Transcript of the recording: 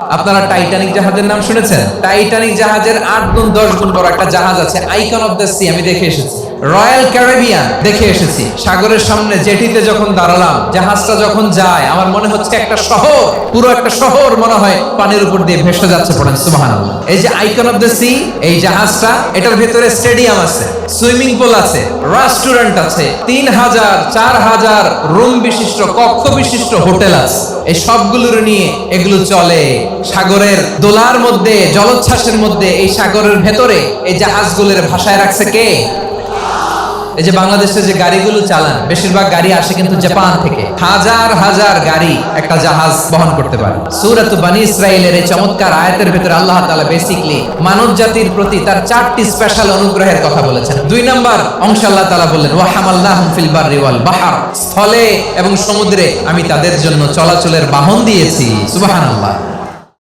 আপনারা টাইটানিক জাহাজের নাম শুনেছেন? টাইটানিক জাহাজের 8 গুণ 10 গুণ বড় একটা জাহাজ আছে, আইকন অফ দ্য সি, আমি দেখে এসেছি। রয়্যাল ক্যারিবিয়ান দেখে এসেছি। সাগরের সামনে জেটিতে যখন দাঁড়ালাম, জাহাজটা যখন যায়, আমার মনে হচ্ছে একটা শহর, পুরো একটা শহর মনে হয় পানির উপর দিয়ে ভেসে যাচ্ছে। পড়েন সুবহানাল্লাহ। এই যে আইকন অফ দ্য সি, এই জাহাজটা, এটার ভেতরে স্টেডিয়াম আছে, সুইমিং পুল আছে, রেস্টুরেন্ট আছে, 3000 4000 রুম বিশিষ্ট, কক্ষ বিশিষ্ট হোটেল আছে। এই সবগুলোর নিয়ে এগুলো চলে সাগরের দোলার মধ্যে, জলোচ্ছ্বাসের মধ্যে। এই সাগরের ভেতরে এই জাহাজগুলোর ভাষায় রাখছে কে? এই যে বাংলাদেশে যে গাড়িগুলো চালান, বেশিরভাগ গাড়ি আসে কিন্তু জাপান থেকে। হাজার হাজার গাড়ি একটা জাহাজ বহন করতে পারে। সূরাত বনী ইসরাঈলের এই চমৎকার আয়াতের ভিতরে আল্লাহ তাআলা বেসিক্যালি মানব জাতির প্রতি তার 4টি স্পেশাল অনুগ্রহের কথা বলেছেন। 2 নাম্বার অংশে আল্লাহ তাআলা বললেন, ওয়া হামালনাহুম ফিল বাররি ওয়াল বাহর, স্থলে এবং সমুদ্রে আমি তাদের জন্য চলাচলের বাহন দিয়েছি। সুবহানাল্লাহ।